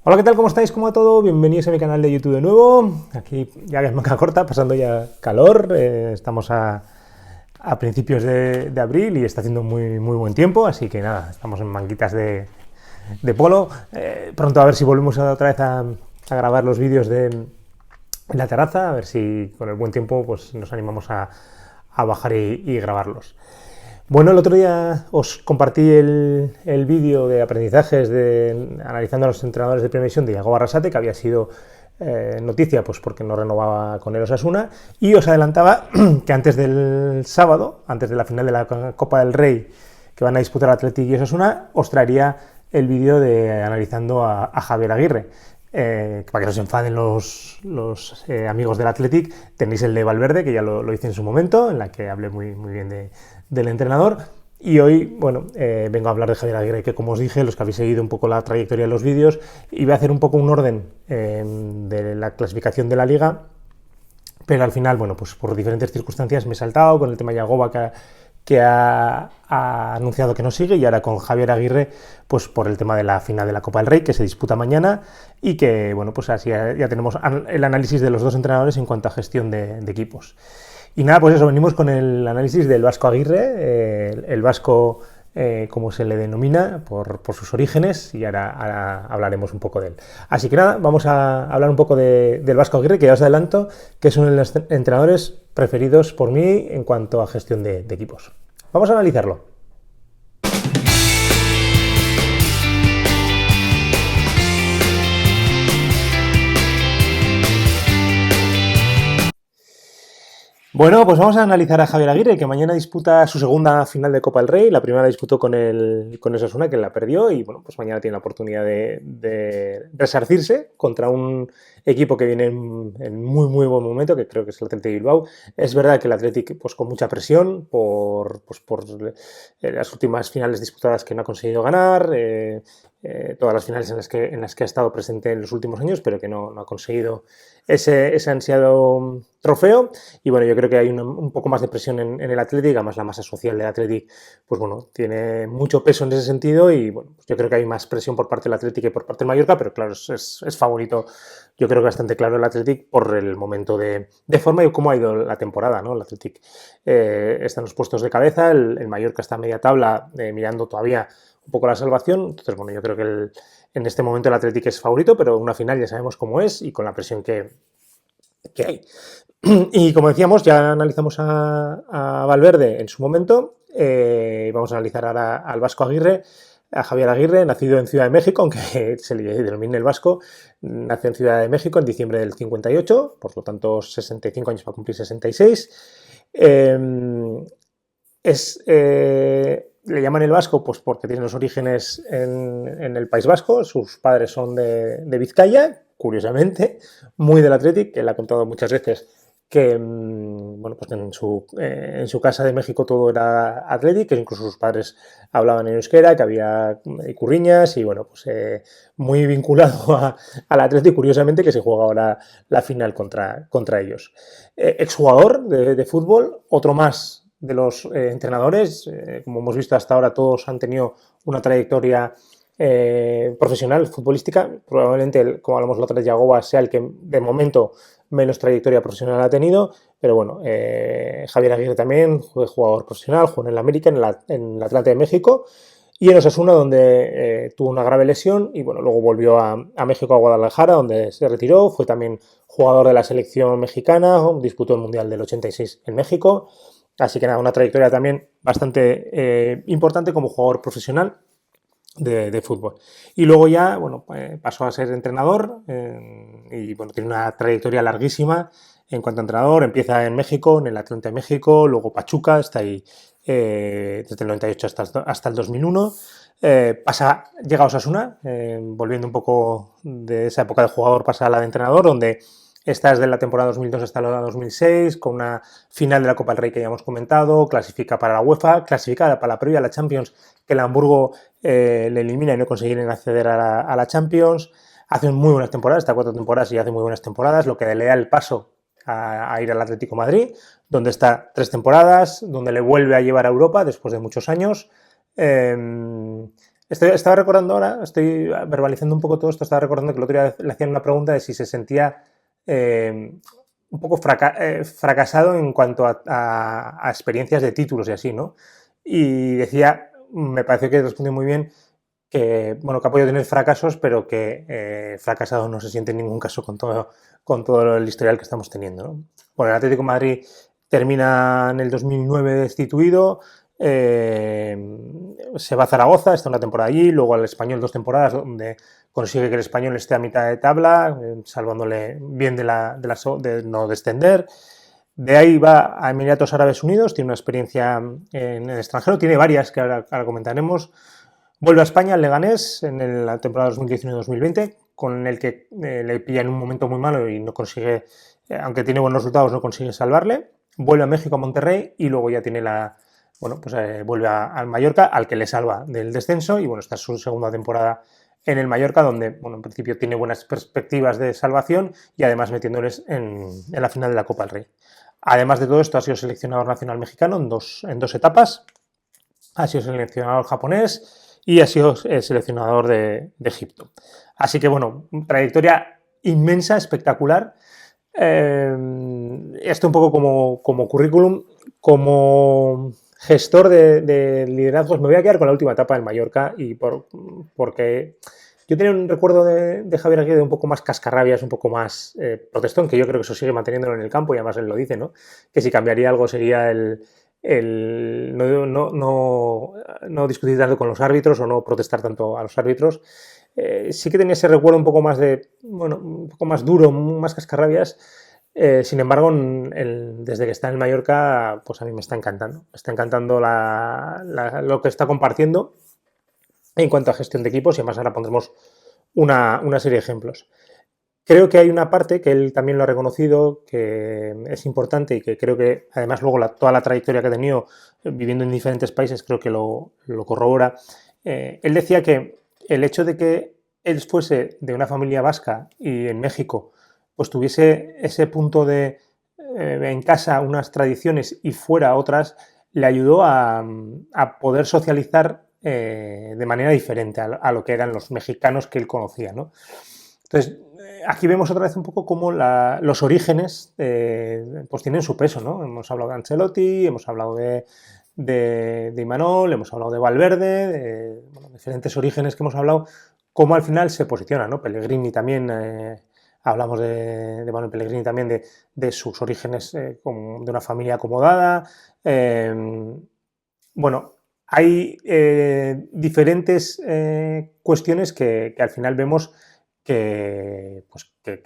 Hola, ¿qué tal? ¿Cómo estáis? ¿Cómo va todo? Bienvenidos a mi canal de YouTube de nuevo. Aquí ya que es manga corta, pasando ya calor. Estamos a principios de abril y está haciendo muy buen tiempo, así que nada, estamos en manguitas de polo. Pronto a ver si volvemos otra vez a grabar los vídeos de la terraza, a ver si con el buen tiempo pues, nos animamos a bajar y grabarlos. Bueno, el otro día os compartí el vídeo de aprendizajes analizando a los entrenadores de Primera División de Yago Arrasate, que había sido noticia pues porque no renovaba con el Osasuna, y os adelantaba que antes del sábado, antes de la final de la Copa del Rey que van a disputar Athletic y Osasuna, os traería el vídeo de analizando a Javier Aguirre. Para que no se enfaden los amigos del Athletic, tenéis el de Valverde, que ya lo hice en su momento, en la que hablé muy bien del entrenador. Y hoy, bueno, vengo a hablar de Javier Aguirre, que como os dije, los que habéis seguido un poco la trayectoria de los vídeos, y voy a hacer un poco un orden de la clasificación de la liga, pero al final, bueno, pues por diferentes circunstancias me he saltado con el tema de Yagoba, que ha anunciado que no sigue, y ahora con Javier Aguirre, pues por el tema de la final de la Copa del Rey, que se disputa mañana, y que, bueno, pues así ya tenemos el análisis de los dos entrenadores en cuanto a gestión de equipos. Y nada, pues eso, venimos con el análisis del Vasco Aguirre, el Vasco, como se le denomina, por sus orígenes, y ahora hablaremos un poco de él. Así que nada, vamos a hablar un poco del Vasco Aguirre, que ya os adelanto que es uno de los entrenadores preferidos por mí en cuanto a gestión de equipos. Vamos a analizarlo. Bueno, pues vamos a analizar a Javier Aguirre, que mañana disputa su segunda final de Copa del Rey. La primera la disputó con el Osasuna, que la perdió, y bueno, pues mañana tiene la oportunidad de resarcirse contra un equipo que viene en muy buen momento, que creo que es el Athletic Bilbao. Es verdad que el Athletic, pues con mucha presión por las últimas finales disputadas que no ha conseguido ganar, todas las finales en las que ha estado presente en los últimos años, pero que no ha conseguido ese ansiado trofeo. Y bueno, yo creo que hay un poco más de presión en el Athletic, además la masa social del Athletic, pues bueno, tiene mucho peso en ese sentido, y bueno, pues yo creo que hay más presión por parte del Athletic que por parte del Mallorca, pero claro, es favorito, yo creo que bastante claro el Athletic por el momento de forma y cómo ha ido la temporada, ¿no? El Athletic está en los puestos de cabeza, el Mallorca está a media tabla, mirando todavía un poco la salvación. Entonces, bueno, yo creo que en este momento el Athletic es favorito, pero una final ya sabemos cómo es y con la presión que hay. Y como decíamos, ya analizamos a Valverde en su momento. Vamos a analizar ahora al Vasco Aguirre, a Javier Aguirre, nacido en Ciudad de México, aunque se le denomine el Vasco. Nació en Ciudad de México en diciembre del 58, por lo tanto 65 años para cumplir 66. Le llaman el vasco pues porque tiene los orígenes en el País Vasco. Sus padres son de Vizcaya, curiosamente, muy del Athletic, que él ha contado muchas veces que, bueno, pues en su casa de México todo era Athletic, que incluso sus padres hablaban en euskera, que había curriñas, y bueno, pues muy vinculado al Athletic, curiosamente, que se juega ahora la final contra ellos. Exjugador de fútbol, otro más de los entrenadores. Como hemos visto hasta ahora, todos han tenido una trayectoria profesional, futbolística. Probablemente, como hablamos la otra vez, Yagoba sea el que de momento menos trayectoria profesional ha tenido, pero bueno, Javier Aguirre también fue jugador profesional, jugó en el América, en el Atlante de México, y en Osasuna, donde tuvo una grave lesión, y bueno, luego volvió a México, a Guadalajara, donde se retiró. Fue también jugador de la selección mexicana, disputó el Mundial del 86 en México. Así que nada, una trayectoria también bastante importante como jugador profesional de fútbol. Y luego ya, bueno, pasó a ser entrenador, y bueno, tiene una trayectoria larguísima en cuanto a entrenador. Empieza en México, en el Atlante de México, luego Pachuca, está ahí desde el 98 hasta el 2001. Llega a Osasuna, volviendo un poco de esa época de jugador, pasa a la de entrenador, donde está desde la temporada 2002 hasta la 2006, con una final de la Copa del Rey que ya hemos comentado, clasifica para la UEFA, clasifica para la previa a la Champions, que el Hamburgo le elimina y no consiguen acceder a la Champions. Hace muy buenas temporadas, está 4 temporadas y hace muy buenas temporadas, lo que le da el paso a ir al Atlético de Madrid, donde está 3 temporadas, donde le vuelve a llevar a Europa después de muchos años. Estaba recordando ahora, estoy verbalizando un poco todo esto, estaba recordando que el otro día le hacían una pregunta de si se sentía un poco fracasado en cuanto a experiencias de títulos y así, ¿no? Y decía, me pareció que respondió muy bien, que, bueno, que ha podido tener fracasos, pero que fracasado no se siente en ningún caso con todo el historial que estamos teniendo, ¿no? Bueno, el Atlético de Madrid termina en el 2009 destituido, se va a Zaragoza, está una temporada allí, luego al Español 2 temporadas, donde consigue que el Español esté a mitad de tabla, salvándole bien de no descender. De ahí va a Emiratos Árabes Unidos, tiene una experiencia en el extranjero, tiene varias que ahora comentaremos. Vuelve a España, al Leganés, en la temporada 2019-2020, con el que le pilla en un momento muy malo y no consigue, aunque tiene buenos resultados, no consigue salvarle. Vuelve a México, a Monterrey, y luego ya tiene vuelve al Mallorca, al que le salva del descenso, y bueno, esta es su segunda temporada en el Mallorca, donde, bueno, en principio tiene buenas perspectivas de salvación y además metiéndoles en la final de la Copa del Rey. Además de todo esto, ha sido seleccionador nacional mexicano en dos etapas, ha sido seleccionador japonés y ha sido seleccionador de Egipto. Así que, bueno, trayectoria inmensa, espectacular. Esto un poco como currículum, como gestor de liderazgos. Me voy a quedar con la última etapa del Mallorca porque yo tenía un recuerdo de Javier Aguirre un poco más cascarrabias, un poco más protestón, que yo creo que eso sigue manteniéndolo en el campo y además él lo dice, ¿no? Que si cambiaría algo sería no discutir tanto con los árbitros o no protestar tanto a los árbitros. Sí que tenía ese recuerdo un poco más un poco más duro, más cascarrabias. Sin embargo, desde que está en Mallorca, pues a mí me está encantando. Me está encantando lo que está compartiendo en cuanto a gestión de equipos y además ahora pondremos una serie de ejemplos. Creo que hay una parte que él también lo ha reconocido, que es importante y que creo que además luego toda la trayectoria que ha tenido viviendo en diferentes países creo que lo corrobora. Él decía que el hecho de que él fuese de una familia vasca y en México pues tuviese ese punto de en casa unas tradiciones y fuera otras, le ayudó a poder socializar de manera diferente a lo que eran los mexicanos que él conocía, ¿no? Entonces, aquí vemos otra vez un poco cómo los orígenes pues tienen su peso, ¿no? Hemos hablado de Ancelotti, hemos hablado de Imanol, hemos hablado de Valverde, diferentes orígenes que hemos hablado, cómo al final se posiciona, ¿no? Pellegrini también, hablamos de Manuel Pellegrini también, de sus orígenes de una familia acomodada. Bueno, hay diferentes cuestiones que al final vemos que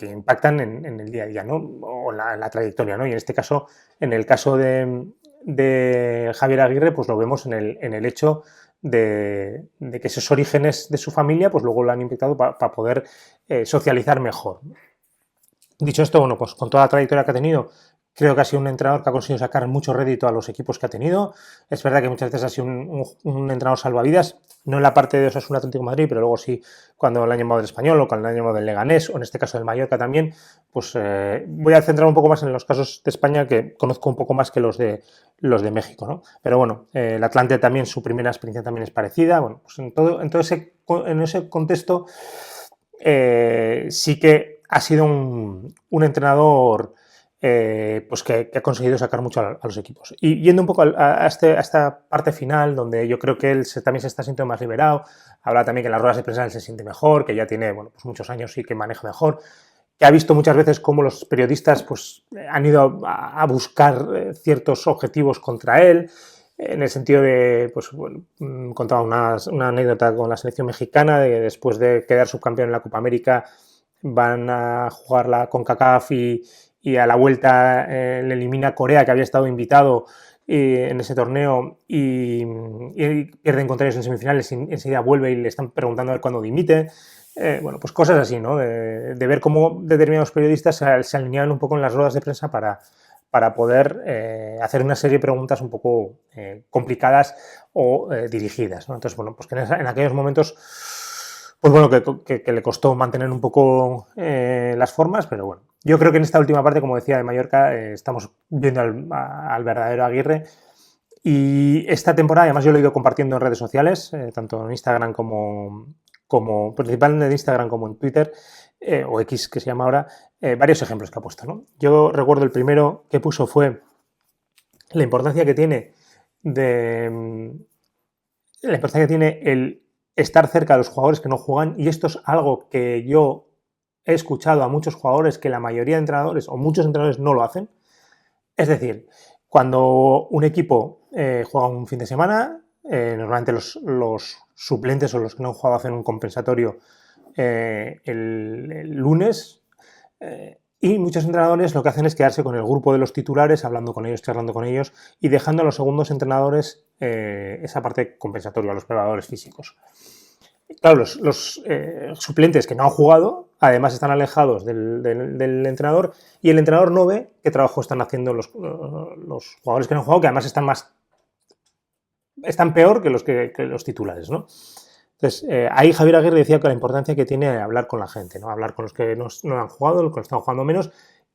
impactan en el día a día, ¿no? O en la trayectoria, ¿no? Y en este caso, en el caso de Javier Aguirre, pues lo vemos en el hecho de que esos orígenes de su familia, pues luego lo han impactado para poder socializar mejor. Dicho esto, bueno, pues con toda la trayectoria que ha tenido, creo que ha sido un entrenador que ha conseguido sacar mucho rédito a los equipos que ha tenido. Es verdad que muchas veces ha sido un entrenador salvavidas, no en la parte de Osasuna Atlético de Madrid, pero luego sí cuando le han llamado del Español o cuando le han llamado del Leganés o en este caso del Mallorca también. Pues voy a centrar un poco más en los casos de España que conozco un poco más que los de México, ¿no? Pero bueno, el Atlante también, su primera experiencia también es parecida. Bueno, pues en ese contexto sí que ha sido un entrenador pues que ha conseguido sacar mucho a los equipos. Y yendo un poco a esta parte final, donde yo creo que él también se está sintiendo más liberado, habla también que en las ruedas de prensa él se siente mejor, que ya tiene pues muchos años y que maneja mejor, que ha visto muchas veces cómo los periodistas pues, han ido a buscar ciertos objetivos contra él, en el sentido de, pues bueno, contaba una anécdota con la selección mexicana, de que después de quedar subcampeón en la Copa América van a jugar la CONCACAF y a la vuelta le elimina Corea, que había estado invitado en ese torneo y pierden contra ellos en semifinales y enseguida vuelve y le están preguntando a ver cuándo dimite. Bueno, pues cosas así, ¿no? De ver cómo determinados periodistas se alineaban un poco en las ruedas de prensa para poder hacer una serie de preguntas un poco complicadas o dirigidas, ¿no? Entonces, bueno, pues que en aquellos momentos, pues bueno, que le costó mantener un poco las formas, pero bueno, yo creo que en esta última parte, como decía, de Mallorca, estamos viendo al verdadero Aguirre. Y esta temporada, además yo lo he ido compartiendo en redes sociales, tanto en Instagram como principalmente en Instagram como en Twitter, o X que se llama ahora, varios ejemplos que ha puesto, ¿no? Yo recuerdo el primero que puso fue la importancia que tiene el estar cerca de los jugadores que no juegan, y esto es algo que yo he escuchado a muchos jugadores que la mayoría de entrenadores o muchos entrenadores no lo hacen. Es decir, cuando un equipo juega un fin de semana, normalmente los suplentes o los que no han jugado hacen un compensatorio el lunes, y muchos entrenadores lo que hacen es quedarse con el grupo de los titulares, hablando con ellos, charlando con ellos y dejando a los segundos entrenadores esa parte compensatoria, a los preparadores físicos. Claro, los suplentes que no han jugado, además están alejados del entrenador, y el entrenador no ve qué trabajo están haciendo los jugadores que no han jugado, que además están peor que los titulares, ¿no? Entonces, ahí Javier Aguirre decía que la importancia que tiene hablar con la gente, ¿no? Hablar con los que no han jugado, los que están jugando menos,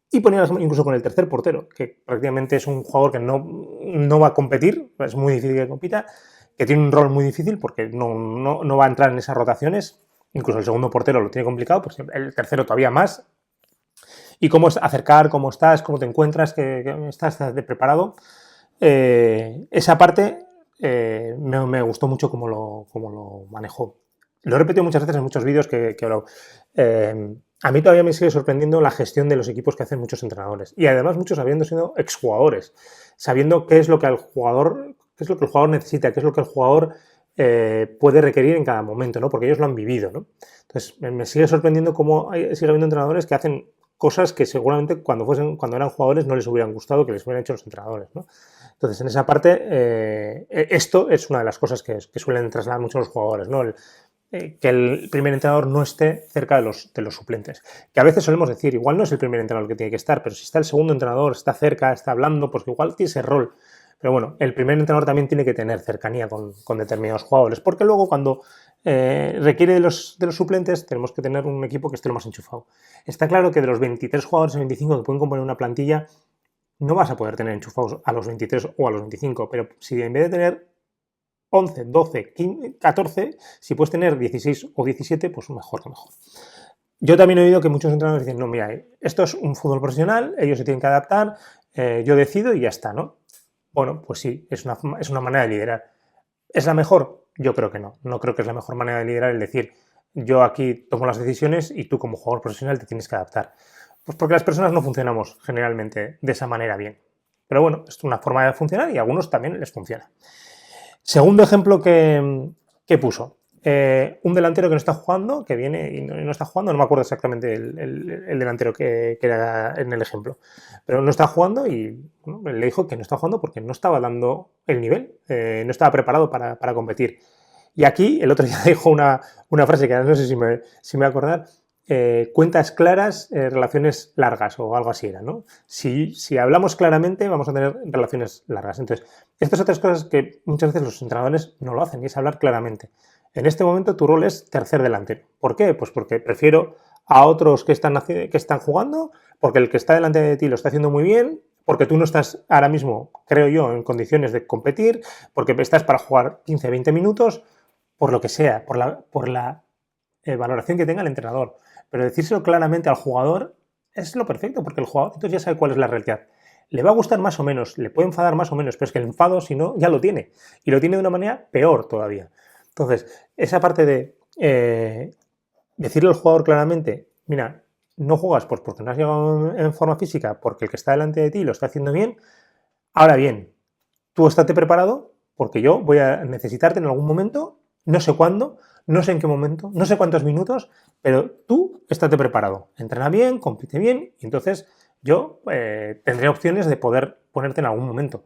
y poner incluso con el tercer portero, que prácticamente es un jugador que no va a competir, es muy difícil que compita, que tiene un rol muy difícil porque no va a entrar en esas rotaciones. Incluso el segundo portero lo tiene complicado, pues el tercero todavía más. Y cómo es acercar, cómo estás, cómo te encuentras, que estás de preparado. Esa parte me gustó mucho cómo lo manejó. Lo he repetido muchas veces en muchos vídeos que he hablado. A mí todavía me sigue sorprendiendo la gestión de los equipos que hacen muchos entrenadores. Y además muchos habiendo sido exjugadores, sabiendo qué es lo que el jugador necesita, qué es lo que el jugador puede requerir en cada momento, ¿no? Porque ellos lo han vivido, ¿no? Entonces me sigue sorprendiendo cómo sigue habiendo entrenadores que hacen cosas que seguramente cuando eran jugadores no les hubieran gustado que les hubieran hecho los entrenadores, ¿no? Entonces, en esa parte, esto es una de las cosas que suelen trasladar mucho los jugadores, ¿no? Que el primer entrenador no esté cerca de los suplentes. Que a veces solemos decir, igual no es el primer entrenador que tiene que estar, pero si está el segundo entrenador, está cerca, está hablando, pues igual tiene ese rol. Pero bueno, el primer entrenador también tiene que tener cercanía con determinados jugadores, porque luego cuando requiere de los suplentes tenemos que tener un equipo que esté lo más enchufado. Está claro que de los 23 jugadores o 25 que pueden componer una plantilla, no vas a poder tener enchufados a los 23 o a los 25, pero si en vez de tener 11, 12, 15, 14, si puedes tener 16 o 17, pues mejor que mejor. Yo también he oído que muchos entrenadores dicen, no, mira, esto es un fútbol profesional, ellos se tienen que adaptar, yo decido y ya está, ¿no? Bueno, pues sí, es una manera de liderar. ¿Es la mejor? Yo creo que no. No creo que es la mejor manera de liderar el decir, yo aquí tomo las decisiones y tú como jugador profesional te tienes que adaptar. Pues porque las personas no funcionamos generalmente de esa manera bien. Pero bueno, es una forma de funcionar y a algunos también les funciona. Segundo ejemplo que puso. Un delantero que no está jugando, que viene y no está jugando, no me acuerdo exactamente el delantero que era en el ejemplo, pero no está jugando y bueno, le dijo que no está jugando porque no estaba dando el nivel, no estaba preparado para competir. Y aquí el otro día dijo una frase que no sé si me voy a acordar, cuentas claras, relaciones largas o algo así era, ¿no? Si hablamos claramente vamos a tener relaciones largas. Entonces, estas otras cosas que muchas veces los entrenadores no lo hacen y es hablar claramente. En este momento tu rol es tercer delantero. ¿Por qué? Pues porque prefiero a otros que están jugando, porque el que está delante de ti lo está haciendo muy bien, porque tú no estás ahora mismo, creo yo, en condiciones de competir, porque estás para jugar 15, 20 minutos, por lo que sea, por la valoración que tenga el entrenador. Pero decírselo claramente al jugador es lo perfecto, porque el jugador entonces ya sabe cuál es la realidad. Le va a gustar más o menos, le puede enfadar más o menos, pero es que el enfado, si no, ya lo tiene. Y lo tiene de una manera peor todavía. Entonces, esa parte de decirle al jugador claramente, mira, no juegas pues porque no has llegado en forma física, porque el que está delante de ti lo está haciendo bien. Ahora bien, tú estate preparado porque yo voy a necesitarte en algún momento, no sé cuándo, no sé en qué momento, no sé cuántos minutos, pero tú estate preparado. Entrena bien, compite bien y entonces yo tendré opciones de poder ponerte en algún momento.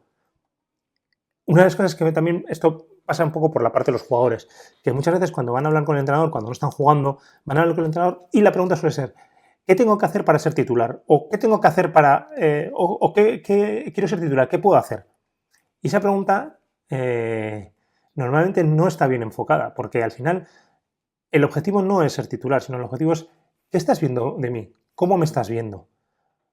Una de las cosas que también esto pasa un poco por la parte de los jugadores, que muchas veces cuando van a hablar con el entrenador, cuando no están jugando, van a hablar con el entrenador y la pregunta suele ser, ¿qué tengo que hacer para ser titular? ¿O qué tengo que hacer para... o qué quiero ser titular? ¿Qué puedo hacer? Y esa pregunta normalmente no está bien enfocada, porque al final el objetivo no es ser titular, sino el objetivo es, ¿qué estás viendo de mí? ¿Cómo me estás viendo?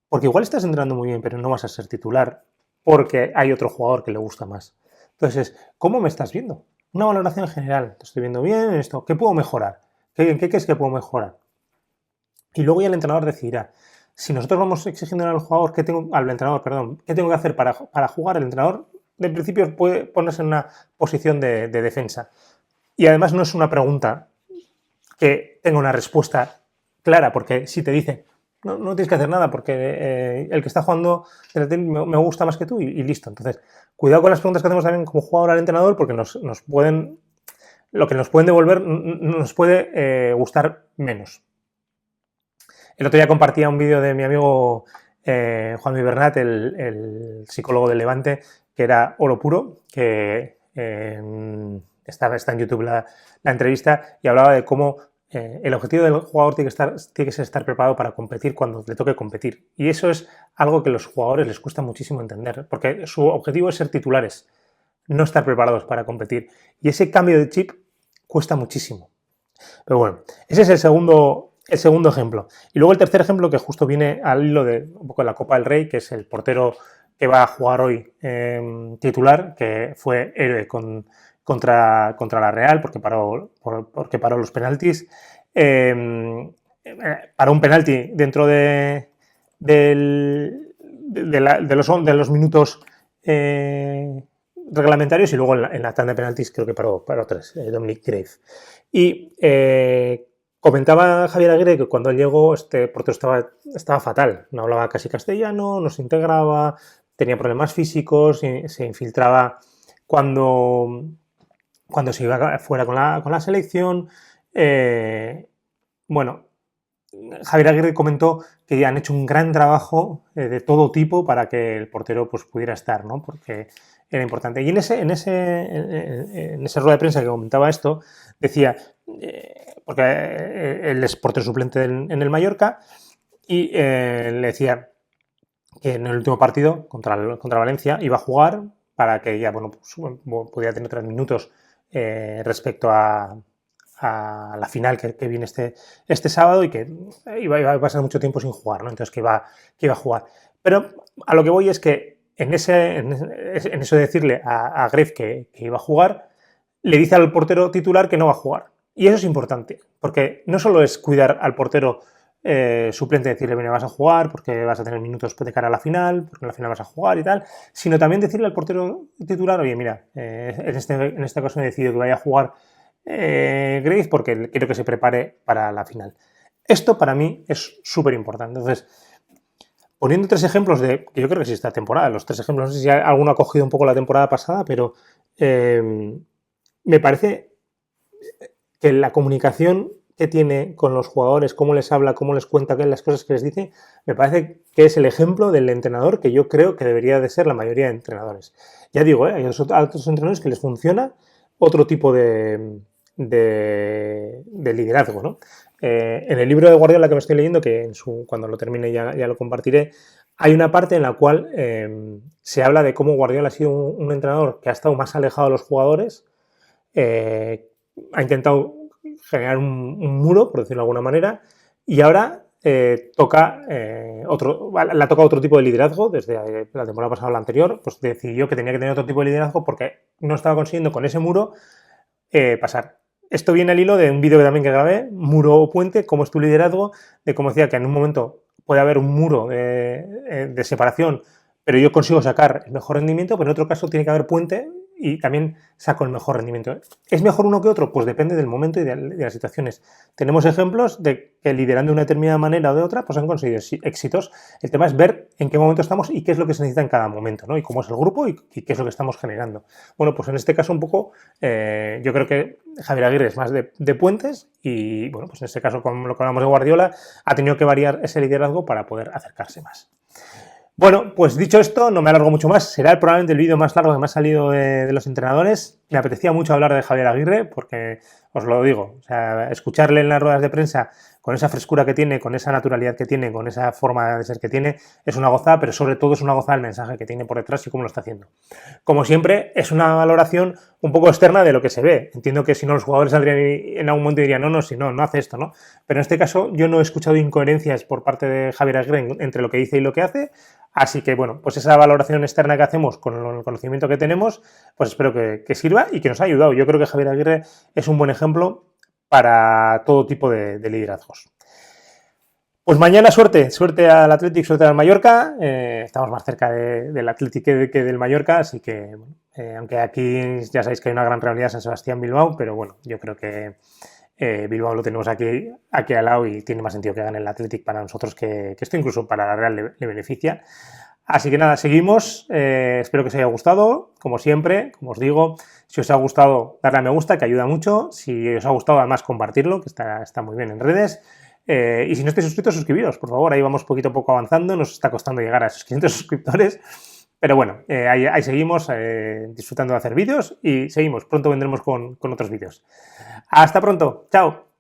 Porque igual estás entrenando muy bien, pero no vas a ser titular porque hay otro jugador que le gusta más. Entonces, ¿cómo me estás viendo? Una valoración general. Te estoy viendo bien en esto. ¿Qué puedo mejorar? ¿En qué crees que puedo mejorar? Y luego ya el entrenador decidirá. Si nosotros vamos exigiendo al jugador, al entrenador, perdón, qué tengo que hacer para jugar, el entrenador de principio puede ponerse en una posición de defensa. Y además no es una pregunta que tenga una respuesta clara, porque si te dice, no tienes que hacer nada, porque el que está jugando me gusta más que tú y listo. Entonces, cuidado con las preguntas que hacemos también como jugador al entrenador, porque lo que nos pueden devolver nos puede gustar menos. El otro día compartía un vídeo de mi amigo Juan Luis Bernat, el psicólogo del Levante, que era oro puro, que está en YouTube la entrevista, y hablaba de cómo el objetivo del jugador tiene que ser estar preparado para competir cuando le toque competir. Y eso es algo que a los jugadores les cuesta muchísimo entender, porque su objetivo es ser titulares, no estar preparados para competir. Y ese cambio de chip cuesta muchísimo. Pero bueno, ese es el segundo ejemplo. Y luego el tercer ejemplo, que justo viene al hilo de un poco de la Copa del Rey, que es el portero que va a jugar hoy titular, que fue héroe contra la Real, porque paró los penaltis. Paró un penalti dentro de los minutos reglamentarios, y luego en la tanda de penaltis creo que paró 3, Dominic Grave. Y comentaba Javier Aguirre que cuando él llegó este portero estaba fatal, no hablaba casi castellano, no se integraba, tenía problemas físicos, se infiltraba cuando se iba fuera con la selección. Bueno, Javier Aguirre comentó que han hecho un gran trabajo de todo tipo para que el portero pues, pudiera estar, ¿no? Porque era importante. Y en esa rueda de prensa que comentaba esto, decía, porque él es portero suplente en el Mallorca, y le decía que en el último partido contra Valencia iba a jugar para que ya pues, pudiera tener 3 minutos respecto a la final que viene este sábado, y que iba a pasar mucho tiempo sin jugar, ¿no? Entonces que iba a jugar. Pero a lo que voy es que en eso de decirle a Grave que iba a jugar, le dice al portero titular que no va a jugar. Y eso es importante, porque no solo es cuidar al portero suplente, decirle, mira, vas a jugar porque vas a tener minutos de cara a la final, porque en la final vas a jugar y tal, sino también decirle al portero titular, oye, mira, en esta ocasión he decidido que vaya a jugar Grave porque quiero que se prepare para la final. Esto para mí es súper importante. Entonces, poniendo 3 ejemplos que yo creo que sí esta temporada, los 3 ejemplos, no sé si alguno ha cogido un poco la temporada pasada, pero me parece que la comunicación que tiene con los jugadores, cómo les habla, cómo les cuenta las cosas que les dice, me parece que es el ejemplo del entrenador que yo creo que debería de ser la mayoría de entrenadores. Ya digo, hay otros entrenadores que les funciona otro tipo de liderazgo, ¿no? En el libro de Guardiola que me estoy leyendo, que cuando lo termine ya lo compartiré, hay una parte en la cual se habla de cómo Guardiola ha sido un entrenador que ha estado más alejado de los jugadores, ha intentado generar un muro, por decirlo de alguna manera, y ahora le ha tocado otro tipo de liderazgo. Desde la temporada pasada a la anterior, pues decidió que tenía que tener otro tipo de liderazgo porque no estaba consiguiendo con ese muro pasar. Esto viene al hilo de un vídeo que también grabé, Muro o Puente, cómo es tu liderazgo, de cómo decía que en un momento puede haber un muro de separación, pero yo consigo sacar el mejor rendimiento, pero en otro caso tiene que haber puente y también saco el mejor rendimiento. ¿Es mejor uno que otro? Pues depende del momento y de las situaciones. Tenemos ejemplos de que liderando de una determinada manera o de otra, pues han conseguido éxitos. El tema es ver en qué momento estamos y qué es lo que se necesita en cada momento, ¿no? Y cómo es el grupo y qué es lo que estamos generando. Bueno, pues en este caso un poco, yo creo que Javier Aguirre es más de puentes y, bueno, pues en este caso, como lo que hablamos de Guardiola, ha tenido que variar ese liderazgo para poder acercarse más. Bueno, pues dicho esto, no me alargo mucho más. Será probablemente el vídeo más largo que me ha salido de los entrenadores. Me apetecía mucho hablar de Javier Aguirre porque, os lo digo, o sea, escucharle en las ruedas de prensa con esa frescura que tiene, con esa naturalidad que tiene, con esa forma de ser que tiene, es una gozada, pero sobre todo es una gozada el mensaje que tiene por detrás y cómo lo está haciendo. Como siempre, es una valoración un poco externa de lo que se ve. Entiendo que si no, los jugadores saldrían en algún momento y dirían, no, si no hace esto, ¿no? Pero en este caso yo no he escuchado incoherencias por parte de Javier Aguirre entre lo que dice y lo que hace, así que bueno, pues esa valoración externa que hacemos con el conocimiento que tenemos, pues espero que sirva y que nos ha ayudado. Yo creo que Javier Aguirre es un buen ejemplo para todo tipo de liderazgos. Pues mañana suerte al Athletic, suerte al Mallorca. Estamos más cerca del Athletic que del Mallorca, así que aunque aquí ya sabéis que hay una gran rivalidad San Sebastián-Bilbao, pero bueno, yo creo que Bilbao lo tenemos aquí al lado y tiene más sentido que gane el Athletic para nosotros que esto incluso para la Real le beneficia. Así que nada, seguimos. Espero que os haya gustado. Como siempre, como os digo, si os ha gustado, darle a me gusta, que ayuda mucho. Si os ha gustado, además, compartirlo, que está muy bien en redes. Y si no estáis suscritos, suscribiros, por favor. Ahí vamos poquito a poco avanzando. Nos está costando llegar a esos 500 suscriptores. Pero bueno, ahí seguimos disfrutando de hacer vídeos y seguimos. Pronto vendremos con otros vídeos. Hasta pronto. Chao.